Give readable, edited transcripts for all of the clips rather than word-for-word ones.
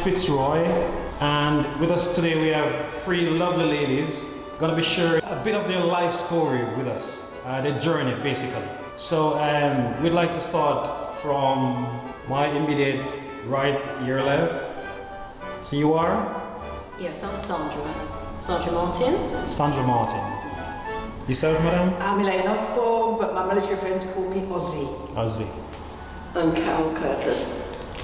Fitzroy, and with us today we have three lovely ladies gonna be sharing a bit of their life story with us, their journey basically. So we'd like to start from my immediate right, your left. So you are? Yes, I'm Sandra. Sandra Martin. Sandra Martin. Yes. Yourself, madam? I'm Elaine Osborne, but my military friends call me Ozzy. Ozzy. I'm Carol Curtis.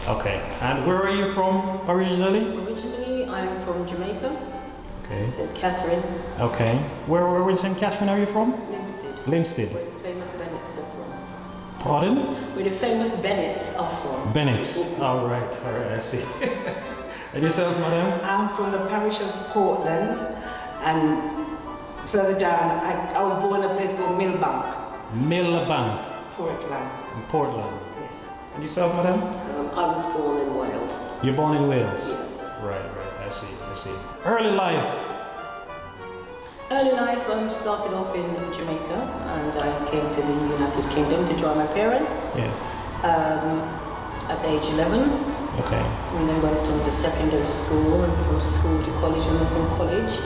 Okay. And where are you from originally? Originally, I'm from Jamaica. Okay. St. Catherine. Okay. Where in St. Catherine are you from? Linstead. Linstead. Where the famous Bennetts are from. Pardon? Where the famous Bennetts are from. Bennetts. All right, I see. And yourself, madam? I'm from the parish of Portland, and further down, I was born in a place called Millbank. Millbank. Portland. In Portland. Yes. And yourself, madam? I was born in Wales. You're born in Wales? Yes. Right, I see. Early life? Early life, I started off in Jamaica, and I came to the United Kingdom to join my parents. Yes. At age 11. Okay. And then went on to secondary school, and from school to college, and then from college,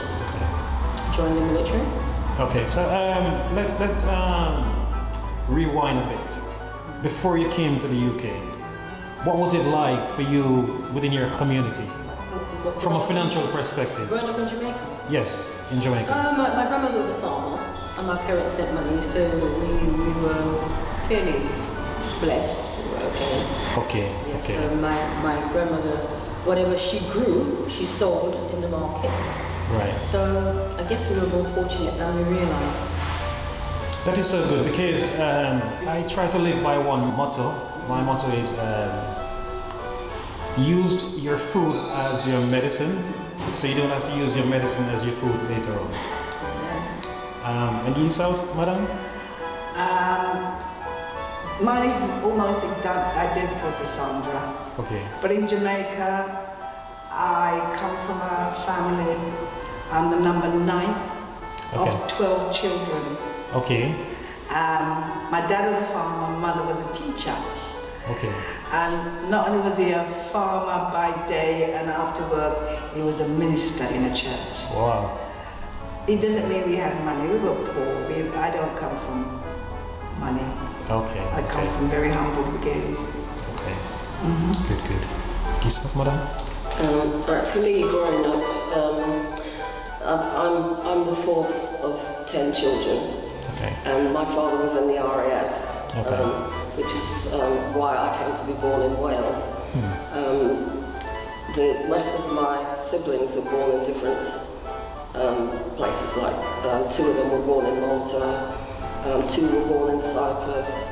joined the military. Okay, so let's rewind a bit. Before you came to the UK, what was it like for you within your community? From a financial perspective? Growing up in Jamaica? Yes, in Jamaica. My grandmother was a farmer, and my parents sent money, so we were fairly blessed. We were okay. Okay, Yes, okay. so my grandmother, whatever she grew, she sold in the market. Right. So I guess we were more fortunate than we realized. That is so good because I try to live by one motto. My motto is use your food as your medicine, so you don't have to use your medicine as your food later on. And yourself, madam? Mine is almost identical to Sandra. Okay. But in Jamaica, I come from a family. I'm the number 9 of 12 children. Okay. My dad was a farmer, my mother was a teacher. Okay. And not only was he a farmer by day and after work, he was a minister in a church. Wow. It doesn't mean we had money, we were poor. I don't come from money. Okay. I come from very humble beginnings. Okay. Mm-hmm. Good. Yourself, madam? Right, for me, growing up, I'm the 4th of 10 children. Okay. And my father was in the RAF, which is why I came to be born in Wales. The rest of my siblings were born in different places, like 2 of them were born in Malta, 2 were born in Cyprus,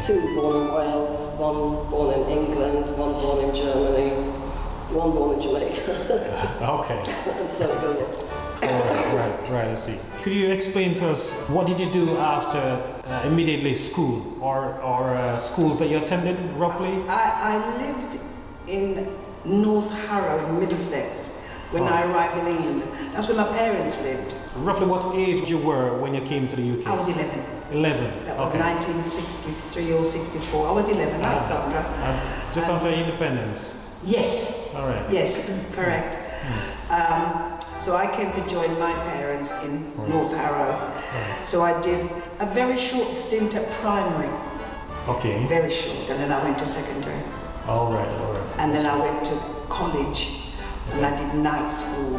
2 were born in Wales, 1 born in England, 1 born in Germany, 1 born in Jamaica. Okay. And so it goes on. Right, I see. Could you explain to us what did you do after immediately school or schools that you attended roughly? I lived in North Harrow, Middlesex, when I arrived in England. That's where my parents lived. Roughly what age you were when you came to the UK? I was 11. 11. That was 1963 or 64. I was 11, like Sandra. Just after independence? Yes. All right. Yes, correct. So I came to join my parents in North Harrow. So I did a very short stint at primary. Okay. Very short, and then I went to secondary. All right. And then I went to college, and I did night school.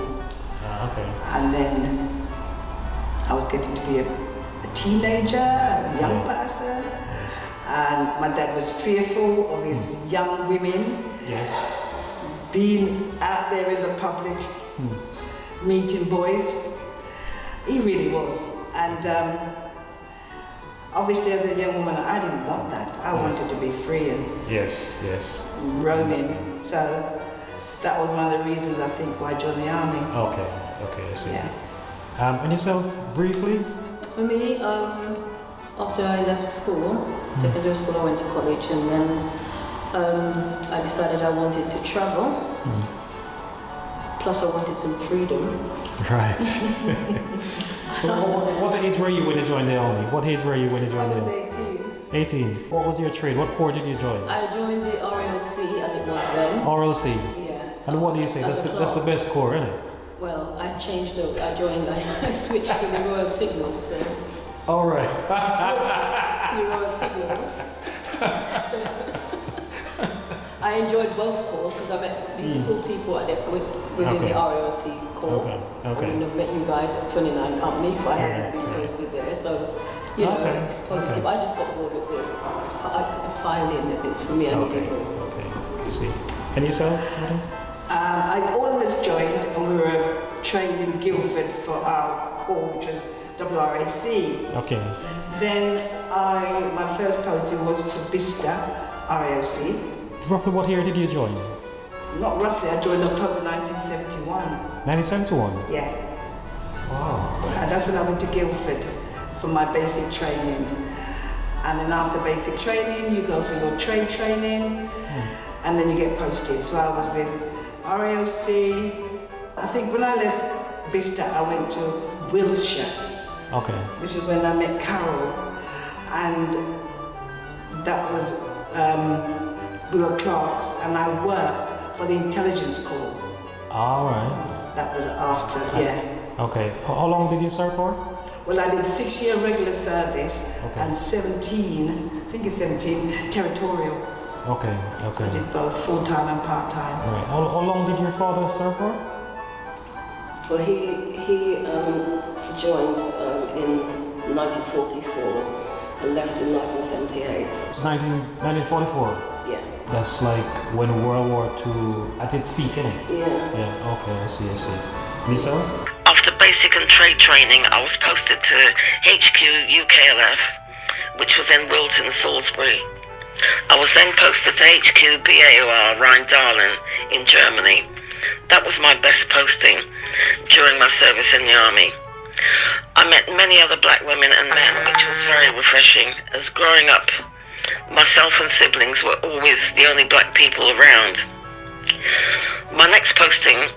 Okay. And then I was getting to be a teenager, a young person. Yes. And my dad was fearful of his young women. Yes. Being out there in the public, meeting boys. He really was. And obviously as a young woman, I didn't want that. I wanted to be free and roaming. So that was one of the reasons I think why I joined the army. Okay, I see. Yeah. And yourself, briefly? For me, after I left school, secondary school, I went to college, and then I decided I wanted to travel. Plus I wanted some freedom. Right. So what age were you when you joined the army? What age were you when you joined the army? I was 18. 18. What was your trade? What corps did you join? I joined the RLC as it was then. RLC. Yeah. And what do you say? That's the best corps, isn't it? Well, I changed up. I switched to the Royal Signals. So All right. I switched to the Royal Signals. So I enjoyed both corps because I met beautiful people within the RAOC corps. Okay. I wouldn't have met you guys at 29 Company if I hadn't been posted there. So, you know, it's positive. I just got bored with the filing a bit for me. Okay. You see. And yourself, madam? All of us joined and we were trained in Guildford for our corps, which was WRAC. Okay. Then my first posting was to Bicester, RAOC. Roughly what year did you join? Not roughly, I joined October 1971. 1971? Yeah. Wow. And that's when I went to Guildford for my basic training. And then after basic training, you go for your trade training, and then you get posted. So I was with RAOC. I think when I left Bicester, I went to Wiltshire. Okay. Which is when I met Carol. And that was, we were clerks, and I worked for the intelligence corps. All right. That was after, yeah. Okay. How long did you serve for? Well, I did 6-year regular service and 17 territorial. Okay. So I did both full-time and part-time. Right. How long did your father serve for? Well, he joined in 1944 and left in 1978. 1944? Yeah. That's like when World War II at its peak, isn't it? Yeah. Yeah, okay, I see. Lisa? After basic and trade training, I was posted to HQ UKLF, which was in Wilton, Salisbury. I was then posted to HQ BAOR Rhein-Dahlen in Germany. That was my best posting during my service in the army. I met many other black women and men, which was very refreshing, as growing up, myself and siblings were always the only black people around. My next posting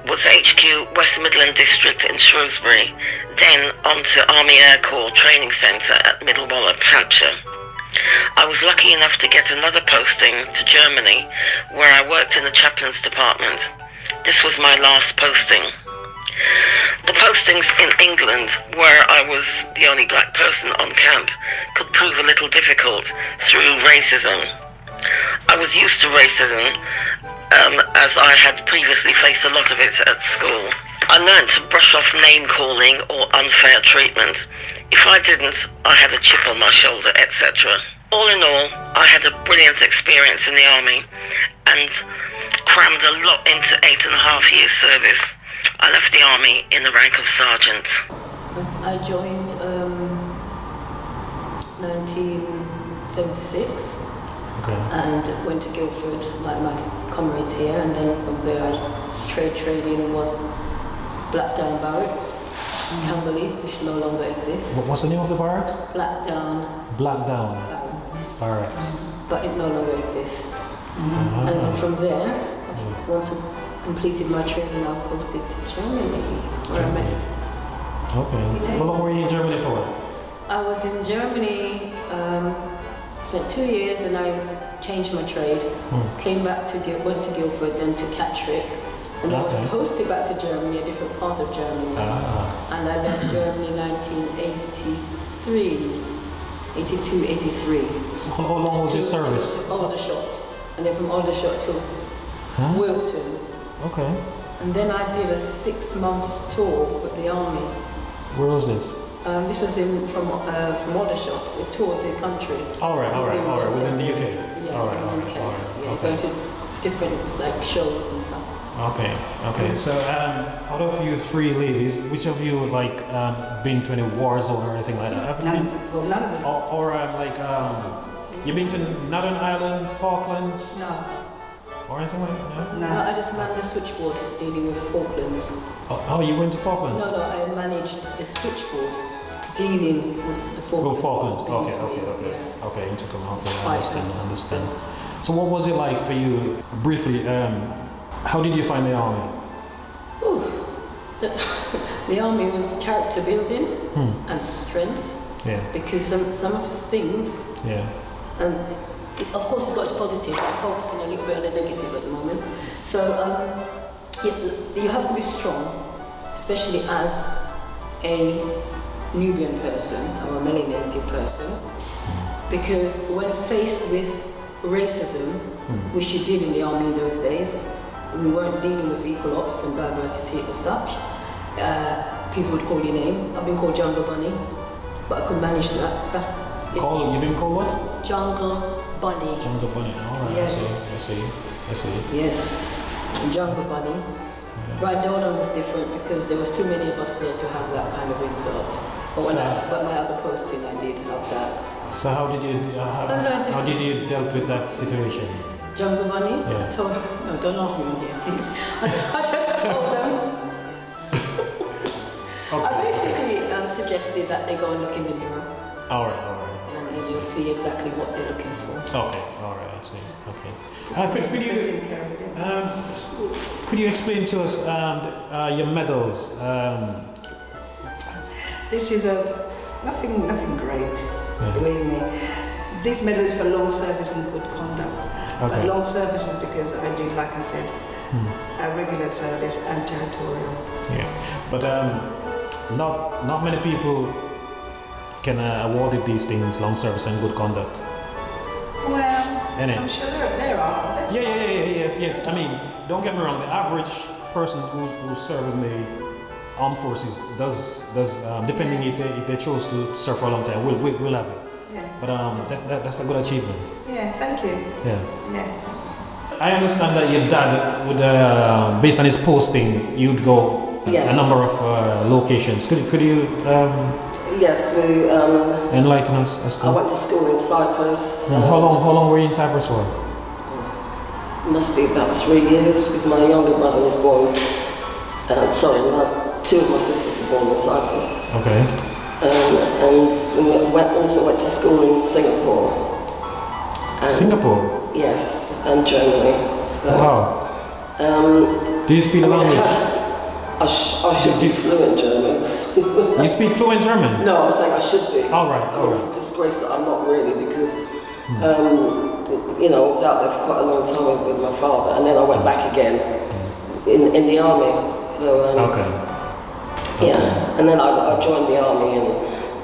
was HQ West Midland District in Shrewsbury, then on to Army Air Corps Training Centre at Middlewallop, Hampshire. I was lucky enough to get another posting to Germany, where I worked in the chaplains department. This was my last posting. The postings in England, where I was the only black person on camp, could prove a little difficult through racism. I was used to racism, as I had previously faced a lot of it at school. I learned to brush off name calling or unfair treatment. If I didn't, I had a chip on my shoulder, etc. All in all, I had a brilliant experience in the army and crammed a lot into 8.5 years service. I left the army in the rank of sergeant. I joined 1976 and went to Guildford like my comrades here, and then from there trade training was Blackdown Barracks, Camberley, which no longer exists. What's the name of the barracks? Blackdown Barracks. But it no longer exists. And then from there, once I completed my training, I was posted to Germany, where I met. Okay. How long were you in Germany for? I was in Germany, spent 2 years, then I changed my trade, came back went to Guildford, then to Catterick, and I was posted back to Germany, a different part of Germany. And I left Germany in 1982, 83. So how long was your service? To Aldershot, and then from Aldershot to Wilton. Okay. And then I did a 6-month tour with the army. Where was this? This was from Aldershot. We toured the country. All right, within the UK. Yeah, All right. Going to different shows and stuff. Okay. So, out of you 3 ladies, which of you been to any war zone or anything like that? None of us. Or you been to Northern Ireland, Falklands? No. Or anything like that? No. I just manned the switchboard dealing with Falklands. Oh, you went to Falklands? No, I managed the switchboard dealing with the Falklands. Oh, Falklands. Okay. Okay, you took I understand. So what was it like for you, briefly, how did you find the army? The army was character building and strength. Yeah. Because some of the things, and of course it's got its positive, I'm focusing a little bit on the negative at the moment. So you have to be strong, especially as a Nubian person or a melanated person, because when faced with racism, which you did in the army in those days, we weren't dealing with equal ops and diversity as such. People would call your name. I've been called Jungle Bunny, but I could manage that. You've been called what? Jungle Bunny. Jungle Bunny. All right. Yes. I see. Yes, Jungle Bunny. Yeah. Right, Dolan was different because there was too many of us there to have that kind of insult. But my other posting, I did have that. So how did you dealt with that situation? Jungle Bunny? Yeah. No, don't ask me on here, please. I just told them. Okay. I basically suggested that they go and look in the mirror. All right. And you'll see exactly what they're looking for. Okay, all right, I see. Okay. Could you explain to us your medals? This is nothing great, believe me. This medal is for long service and good conduct. Okay. But long service is because I did, like I said, a regular service and territorial. Yeah, but not many people can awarded these things, long service and good conduct. Well, I'm sure there are. Yes. I mean, don't get me wrong. The average person who's serving the armed forces does depending if they chose to serve for a long time, will have it. Yeah. But that's a good achievement. Yeah, thank you. Yeah. I understand that your dad would, based on his posting, you'd go a number of locations. Could you? Yes, we. Enlighten us as to. I went to school in Cyprus. How long were you in Cyprus for? Must be about 3 years because my younger brother was born. Two of my sisters were born in Cyprus. Okay. And we also went to school in Singapore. Singapore? Yes, and Germany. So, wow. Do you speak the language? I should be fluent German. You speak fluent German? No, I'm saying I should be. All right. It's a disgrace that I'm not really because, I was out there for quite a long time with my father, and then I went back again in the army. So. Yeah, and then I joined the army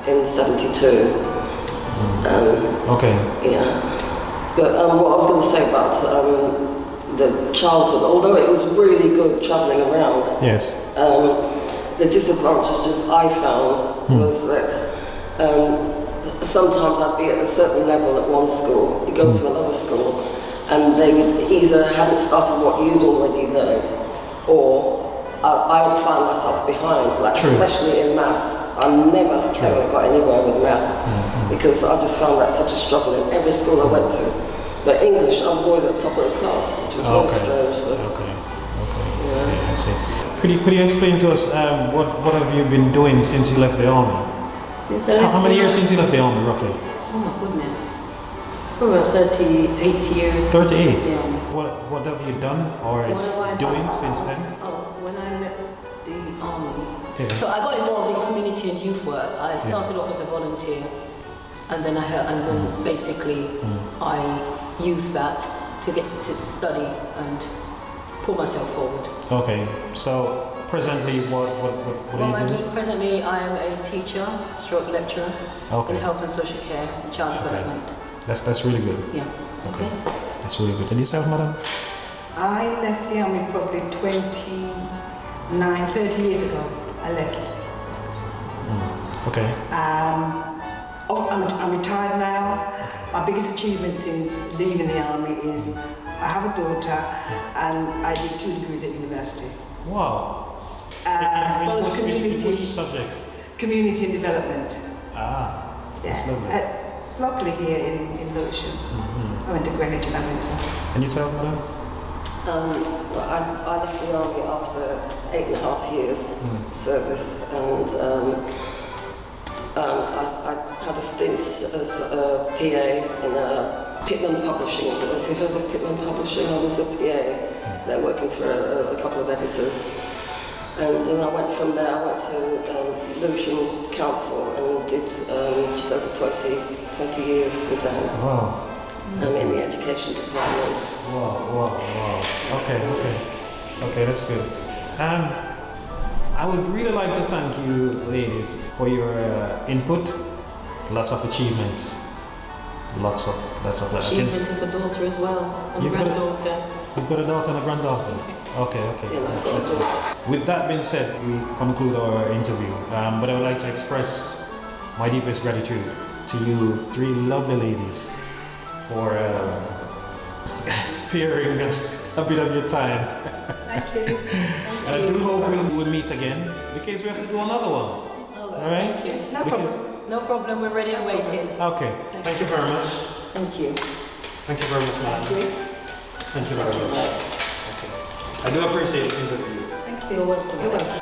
in '72. Yeah, but what I was going to say about the childhood, although it was really good travelling around. Yes. The disadvantages I found was that sometimes I'd be at a certain level at one school, you go to another school, and they would either hadn't started what you'd already learned, or I would find myself behind, especially in maths. I never ever got anywhere with maths because I just found that such a struggle in every school I went to. But English, I was always at the top of the class, which is very strange. So. Okay, I see. Could you explain to us what have you been doing since you left the army? How many years since you left the army, roughly? Oh my goodness. About 38 years. 38? Yeah. What have you done or doing since then? When I left the army. Yeah. So I got involved in community and youth work. I started off as a volunteer, and then basically I used that to get to study and pull myself forward. Okay, so presently what are you doing? Presently I am a teacher, stroke lecturer in health and social care and child development. That's really good. Yeah. Okay. That's really good. And yourself, madam? I left the army probably 30 years ago. I left. Okay. I'm retired now. My biggest achievement since leaving the army is I have a daughter and I did 2 degrees at university. Wow. Both community. Which subjects? Community and development. That's lovely. Locally here in Lewisham. I went to Greenwich and I went to. And yourself, madam? I left the army after 8.5 years service, and I had a stint as a PA in Pitman Publishing. Have you heard of Pitman Publishing? I was a PA. They're working for a couple of editors. And then I went from there, I went to Lewisham Council and did just over 20 years with them. Wow. in the education department. Wow. Okay, that's good. I would really like to thank you, ladies, for your input. Lots of achievements. Lots of that. Achievement of a daughter as well, and granddaughter. You've got a daughter and a granddaughter? Okay. Yeah, I've got a daughter. With that being said, we conclude our interview. But I would like to express my deepest gratitude to you three lovely ladies for sparing us a bit of your time. Thank you. And I do hope we'll meet again, because we have to do another one. Okay. All right? Thank you. No problem. No problem, we're ready and waiting. Okay. Thank you very much. Thank you. Thank you very much, madam. Thank you. Thank you very much. Okay. I do appreciate this interview. Thank you. You're welcome. You're welcome.